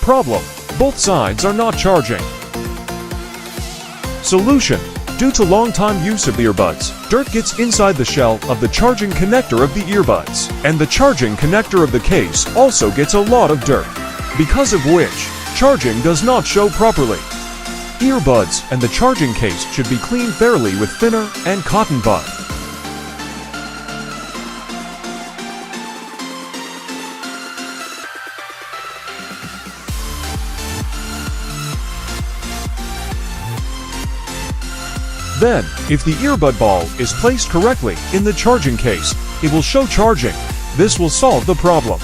problem. Both sides are not charging. Solution: due to long time use of earbuds, dirt gets inside the shell of the charging connector of the earbuds, and the charging connector of the case also gets a lot of dirt, because of which charging does not show properly. Earbuds and the charging case should be cleaned thoroughly with thinner and cotton bud. Then, if the earbud ball is placed correctly in the charging case, it will show charging. This will solve the problem.